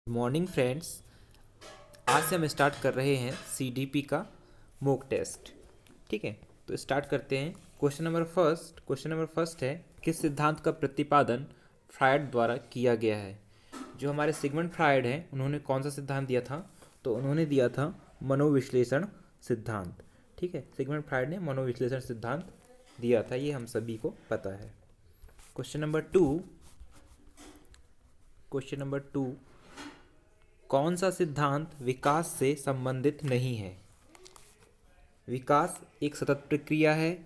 Morning friends. आज से हम स्टार्ट कर रहे हैं सीडीपी का मॉक टेस्ट। ठीक है, तो स्टार्ट करते हैं। क्वेश्चन नंबर फर्स्ट है, किस सिद्धांत का प्रतिपादन फ्रायड द्वारा किया गया है। जो हमारे सिगमंड फ्रायड हैं, उन्होंने कौन सा सिद्धांत दिया था? तो उन्होंने दिया था मनोविश्लेषण सिद्धांत। ठीक है, सिगमंड फ्रायड ने मनोविश्लेषण सिद्धांत दिया था, ये हम सभी को पता है। क्वेश्चन नंबर टू, कौन सा सिद्धांत विकास से संबंधित नहीं है? विकास एक सतत प्रक्रिया है।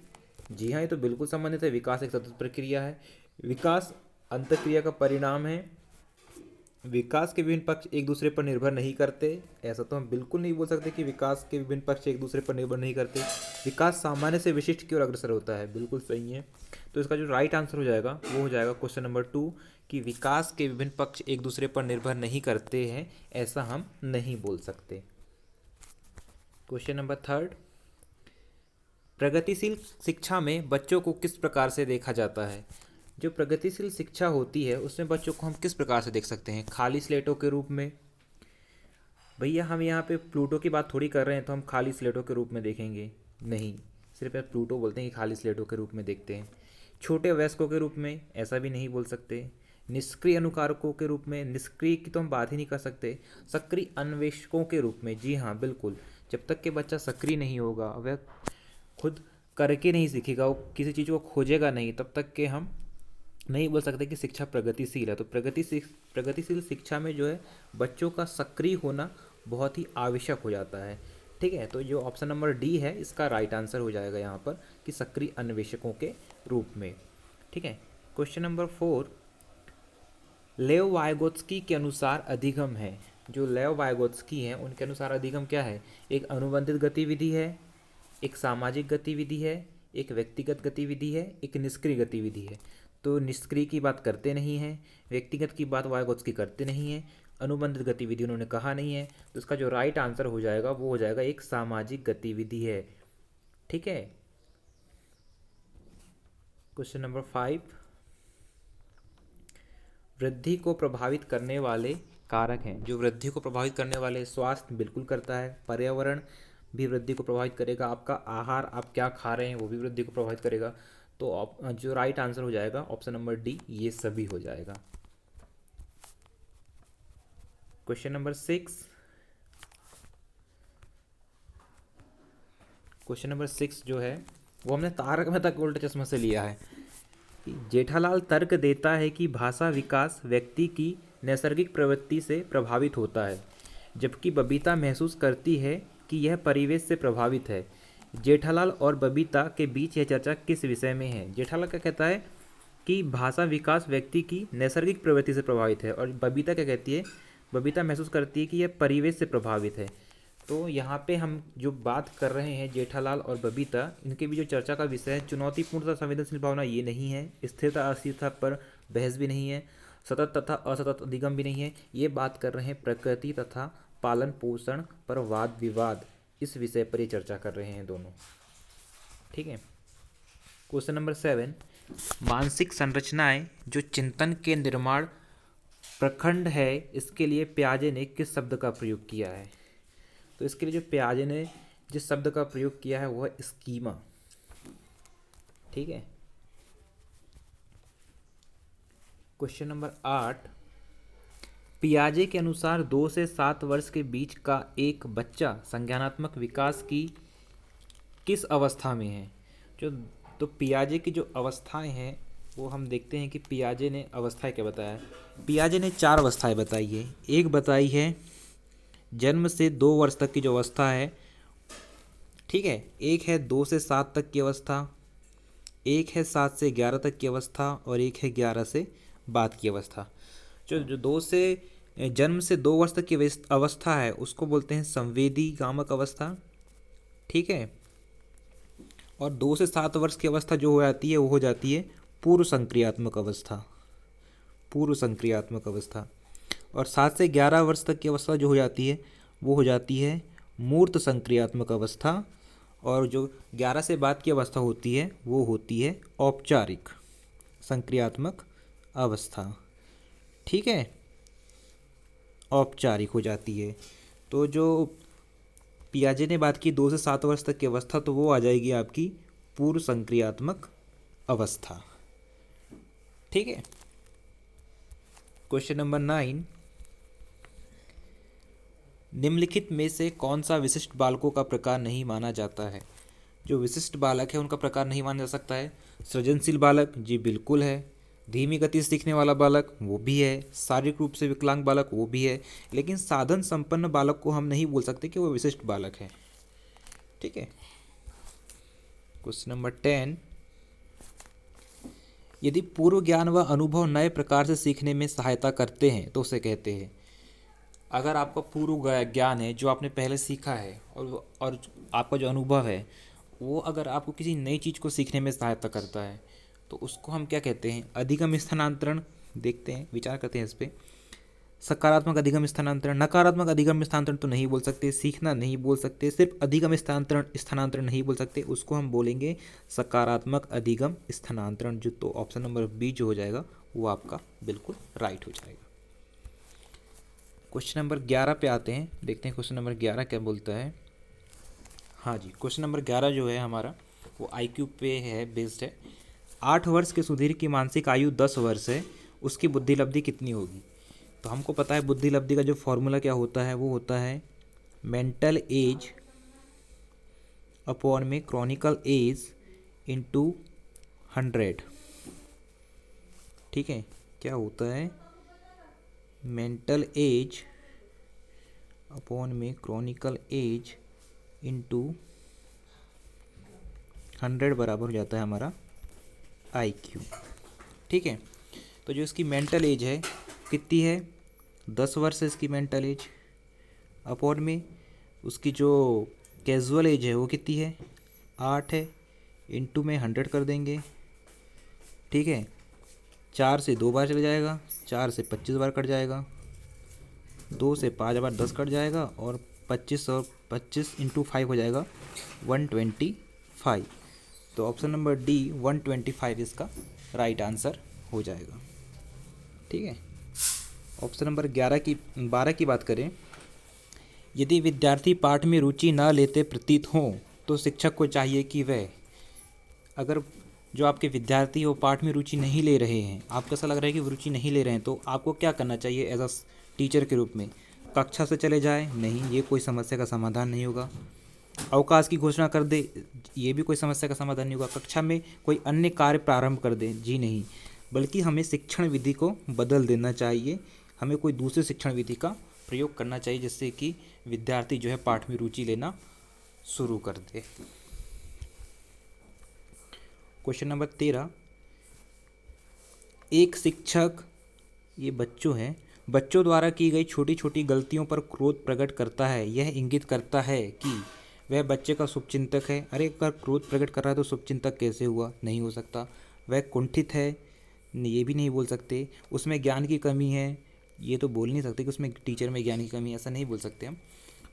जी हाँ, ये तो बिल्कुल संबंधित है। विकास एक सतत प्रक्रिया है। विकास अंतःक्रिया का परिणाम है। विकास के विभिन्न पक्ष एक दूसरे पर निर्भर नहीं करते। ऐसा तो हम बिल्कुल नहीं बोल सकते कि विकास के विभिन्न पक्ष एक दूसरे पर निर्भर नहीं करते। विकास सामान्य से विशिष्ट की ओर अग्रसर होता है, बिल्कुल सही है। तो इसका जो राइट आंसर हो जाएगा वो हो जाएगा क्वेश्चन नंबर 2, कि विकास के विभिन्न पक्ष एक दूसरे पर निर्भर नहीं करते हैं, ऐसा हम नहीं बोल सकते। क्वेश्चन नंबर 3, प्रगतिशील शिक्षा में बच्चों को किस प्रकार से देखा जाता है? जो प्रगतिशील शिक्षा होती है उसमें बच्चों को हम किस प्रकार से देख सकते हैं? खाली स्लेटों के रूप में। भैया हम यहाँ पे प्लूटो की बात थोड़ी कर रहे हैं तो हम खाली स्लेटों के रूप में देखेंगे नहीं। सिर्फ यार प्लूटो बोलते हैं कि खाली स्लेटों के रूप में देखते हैं। छोटे वयस्कों के रूप में ऐसा भी नहीं बोल सकते। निष्क्रिय अनुकारकों के रूप में, निष्क्रिय की तो हम बात ही नहीं कर सकते। सक्रिय अन्वेषकों के रूप में, जी हाँ बिल्कुल। जब तक कि बच्चा सक्रिय नहीं होगा, वह खुद करके नहीं सीखेगा, वो किसी चीज़ को खोजेगा नहीं, तब तक के हम नहीं बोल सकते कि शिक्षा प्रगतिशील है। तो प्रगतिशील शिक्षा में जो है बच्चों का सक्रिय होना बहुत ही आवश्यक हो जाता है। ठीक है, तो जो ऑप्शन नंबर डी है इसका राइट आंसर हो जाएगा यहाँ पर, कि सक्रिय अन्वेषकों के रूप में। ठीक है, क्वेश्चन नंबर 4, लेव वाइगोत्स्की के अनुसार अधिगम है। जो लेव वाइगोत्स्की हैं उनके अनुसार अधिगम क्या है? एक अनुबंधित गतिविधि है, एक सामाजिक गतिविधि है, एक व्यक्तिगत गतिविधि है, एक निष्क्रिय गतिविधि है। तो निष्क्रिय की बात करते नहीं हैं, व्यक्तिगत की बात वाइगोत्स्की करते नहीं हैं, अनुबंधित गतिविधि उन्होंने कहा नहीं है। तो इसका जो राइट आंसर हो जाएगा वो हो जाएगा एक सामाजिक गतिविधि है। ठीक है, क्वेश्चन नंबर 5, वृद्धि को प्रभावित करने वाले कारक हैं। जो वृद्धि को प्रभावित करने वाले, स्वास्थ्य बिल्कुल करता है, पर्यावरण भी वृद्धि को प्रभावित करेगा, आपका आहार, आप क्या खा रहे हैं वो भी वृद्धि को प्रभावित करेगा। तो जो राइट आंसर हो जाएगा ऑप्शन नंबर डी, ये सभी हो जाएगा। क्वेश्चन नंबर 6 जो है वो हमने तारक मेहता का उल्टा चश्मा से लिया है। जेठालाल तर्क देता है कि भाषा विकास व्यक्ति की नैसर्गिक प्रवृत्ति से प्रभावित होता है, जबकि बबीता महसूस करती है कि यह परिवेश से प्रभावित है। जेठालाल और बबीता के बीच यह चर्चा किस विषय में है? जेठालाल क्या कहता है कि भाषा विकास व्यक्ति की नैसर्गिक प्रवृत्ति से प्रभावित है, और बबीता क्या कहती है? बबीता महसूस करती है कि यह परिवेश से प्रभावित है। तो यहाँ पे हम जो बात कर रहे हैं जेठालाल और बबीता, इनके बीच जो चर्चा का विषय है, चुनौतीपूर्ण तथा संवेदनशील भावना ये नहीं है, स्थिरता अस्थिरता पर बहस भी नहीं है, सतत तथा असतत अधिगम भी नहीं है। ये बात कर रहे हैं प्रकृति तथा पालन पोषण पर वाद विवाद, इस विषय पर ये चर्चा कर रहे हैं दोनों। ठीक है, क्वेश्चन नंबर 7, मानसिक संरचनाएं जो चिंतन के निर्माण प्रखंड है, इसके लिए पियाजे ने किस शब्द का प्रयोग किया है? तो इसके लिए जो पियाजे ने जिस शब्द का प्रयोग किया है वह स्कीमा। ठीक है, क्वेश्चन नंबर 8, पियाजे के अनुसार 2 से 7 वर्ष के बीच का एक बच्चा संज्ञानात्मक विकास की किस अवस्था में है? जो तो पियाजे की जो अवस्थाएं हैं वो हम देखते हैं कि पियाजे ने अवस्थाएं क्या बताया है। पियाजे ने 4 अवस्थाएं बताई है। एक बताई है जन्म से 2 वर्ष तक की जो अवस्था है, ठीक है। एक है 2 से 7 तक की अवस्था, एक है 7 से 11 तक की अवस्था, और एक है 11 से बाद की अवस्था। जो जो 2 से जन्म से 2 वर्ष तक की अवस्था है उसको बोलते हैं संवेदी गामक अवस्था। ठीक है, और 2 से 7 वर्ष की अवस्था जो हो जाती है वो हो जाती है पूर्व संक्रियात्मक अवस्था। पूर्व संक्रियात्मक अवस्था। और 7 से 11 वर्ष तक की अवस्था जो हो जाती है वो हो जाती है मूर्त संक्रियात्मक अवस्था। और जो 11 से बाद की अवस्था होती है वो होती है औपचारिक संक्रियात्मक अवस्था। ठीक है, औपचारिक हो जाती है। तो जो पियाजे ने बात की 2 से 7 वर्ष तक की अवस्था, तो वो आ जाएगी आपकी पूर्व संक्रियात्मक अवस्था। ठीक है। क्वेश्चन नंबर 9, निम्नलिखित में से कौन सा विशिष्ट बालकों का प्रकार नहीं माना जाता है? जो विशिष्ट बालक है उनका प्रकार नहीं माना जा सकता है। सृजनशील बालक, जी बिल्कुल है। धीमी गति से सीखने वाला बालक, वो भी है। शारीरिक रूप से विकलांग बालक, वो भी है। लेकिन साधन संपन्न बालक को हम नहीं बोल सकते कि वो विशिष्ट बालक है। ठीक है। क्वेश्चन नंबर 10, यदि पूर्व ज्ञान व अनुभव नए प्रकार से सीखने में सहायता करते हैं तो उसे कहते हैं। अगर आपका पूर्व ज्ञान है जो आपने पहले सीखा है और आपका जो अनुभव है वो अगर आपको किसी नई चीज़ को सीखने में सहायता करता है तो उसको हम क्या कहते हैं? अधिगम स्थानांतरण। देखते हैं, विचार करते हैं इस पर। सकारात्मक अधिगम स्थानांतरण, नकारात्मक अधिगम स्थानांतरण तो नहीं बोल सकते, सीखना नहीं बोल सकते, सिर्फ अधिगम स्थानांतरण नहीं बोल सकते, उसको हम बोलेंगे सकारात्मक अधिगम स्थानांतरण। जो तो ऑप्शन नंबर बी जो हो जाएगा वो आपका बिल्कुल राइट हो जाएगा। क्वेश्चन नंबर 11 पे आते हैं, देखते हैं क्वेश्चन नंबर 11 क्या बोलता है। हाँ जी, क्वेश्चन नंबर 11 जो है हमारा वो IQ पे है, बेस्ड है। 8 वर्ष के सुधीर की मानसिक आयु 10 वर्ष है, उसकी बुद्धि लब्धि कितनी होगी? तो हमको पता है बुद्धि लब्धि का जो फॉर्मूला क्या होता है, वो होता है मेंटल एज अपॉन में क्रॉनिकल एज इंटू 100। ठीक है, क्या होता है? मेंटल एज अपॉन में क्रॉनिकल एज इंटू 100 बराबर हो जाता है हमारा IQ। ठीक है। तो जो इसकी मेंटल एज है कितनी है? 10 वर्ष है इसकी मेंटल एज, अपॉन में उसकी जो कैजुअल एज है वो कितनी है? 8 है, इंटू में 100 कर देंगे। ठीक है। 4 से 2 बार चला जाएगा, 4 से 25 बार कट जाएगा, 2 से 5 बार 10 कट जाएगा, और 25 इंटू 5 हो जाएगा 125। तो ऑप्शन नंबर डी 125 इसका राइट आंसर हो जाएगा। ठीक है। ऑप्शन नंबर 12 की बात करें, यदि विद्यार्थी पाठ में रुचि न लेते प्रतीत हों तो शिक्षक को चाहिए कि वह, अगर जो आपके विद्यार्थी हो पाठ में रुचि नहीं ले रहे हैं, आपको ऐसा लग रहा है कि वो रुचि नहीं ले रहे हैं, तो आपको क्या करना चाहिए एज अ टीचर के रूप में? कक्षा से चले जाए? नहीं, ये कोई समस्या का समाधान नहीं होगा। अवकाश की घोषणा कर दे? ये भी कोई समस्या का समाधान नहीं होगा। कक्षा में कोई अन्य कार्य प्रारंभ कर दे? जी नहीं, बल्कि हमें शिक्षण विधि को बदल देना चाहिए, हमें कोई दूसरे शिक्षण विधि का प्रयोग करना चाहिए जिससे कि विद्यार्थी जो है पाठ में रुचि लेना शुरू कर दे। क्वेश्चन नंबर 13, एक शिक्षक, ये बच्चों हैं, बच्चों द्वारा की गई छोटी छोटी गलतियों पर क्रोध प्रकट करता है, यह इंगित करता है कि वह बच्चे का शुभचिंतक है। अरे अगर क्रोध प्रकट कर रहा है तो शुभचिंतक कैसे हुआ? नहीं हो सकता। वह कुंठित है, ये भी नहीं बोल सकते। उसमें ज्ञान की कमी है, ये तो बोल नहीं सकते कि उसमें टीचर में ज्ञान की कमी है, ऐसा नहीं बोल सकते हम।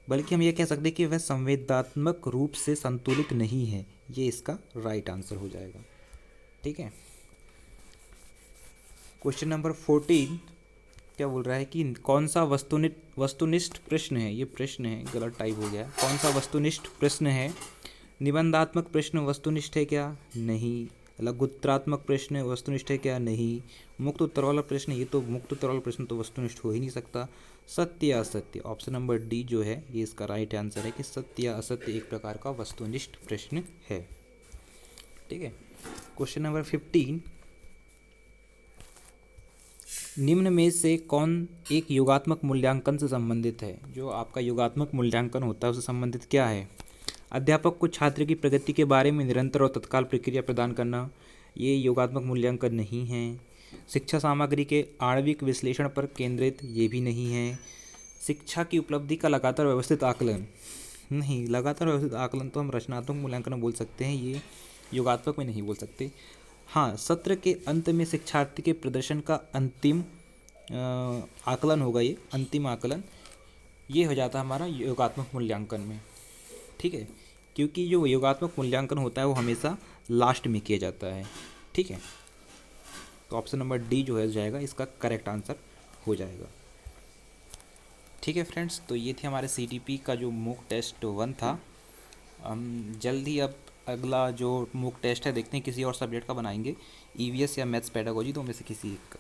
बल्कि हम ये कह सकते हैं कि वह संवेदनात्मक रूप से संतुलित नहीं है, ये इसका राइट आंसर हो जाएगा। ठीक है। क्वेश्चन नंबर 14 क्या बोल रहा है कि कौन सा वस्तुनिष्ठ प्रश्न है? ये प्रश्न है, गलत टाइप हो गया। कौन सा वस्तुनिष्ठ प्रश्न है? निबंधात्मक प्रश्न वस्तुनिष्ठ है क्या? नहीं। लघुत्तरात्मक प्रश्न वस्तुनिष्ठ है क्या? नहीं। मुक्त उत्तर वाला प्रश्न, ये तो मुक्त उत्तर वाला प्रश्न तो वस्तुनिष्ठ हो ही नहीं सकता। सत्य या असत्य, ऑप्शन नंबर डी जो है ये इसका राइट आंसर है कि सत्य या असत्य एक प्रकार का वस्तुनिष्ठ प्रश्न है। ठीक है। क्वेश्चन नंबर 15, निम्न में से कौन एक योगात्मक मूल्यांकन से संबंधित है? जो आपका योगात्मक मूल्यांकन होता है उससे संबंधित क्या है? अध्यापक को छात्र की प्रगति के बारे में निरंतर और तत्काल प्रतिक्रिया प्रदान करना, ये योगात्मक मूल्यांकन नहीं है। शिक्षा सामग्री के आणविक विश्लेषण पर केंद्रित, ये भी नहीं है। शिक्षा की उपलब्धि का लगातार व्यवस्थित आकलन, नहीं। लगातार व्यवस्थित आकलन तो हम रचनात्मक मूल्यांकन में बोल सकते हैं, ये योगात्मक में नहीं बोल सकते। हाँ, सत्र के अंत में शिक्षार्थी के प्रदर्शन का अंतिम आकलन होगा, ये अंतिम आकलन, ये हो जाता है हमारा योगात्मक मूल्यांकन में। ठीक है, क्योंकि जो योगात्मक मूल्यांकन होता है वो हमेशा लास्ट में किया जाता है। ठीक है, तो ऑप्शन नंबर डी जो है जाएगा इसका करेक्ट आंसर हो जाएगा। ठीक है फ्रेंड्स, तो ये थी हमारे सीटीपी का जो मूक टेस्ट 1 था। हम जल्द ही अब अगला जो मूक टेस्ट है देखते हैं किसी और सब्जेक्ट का बनाएंगे, ईवीएस या मैथ्स पेडागोजी, तो में से किसी एक का।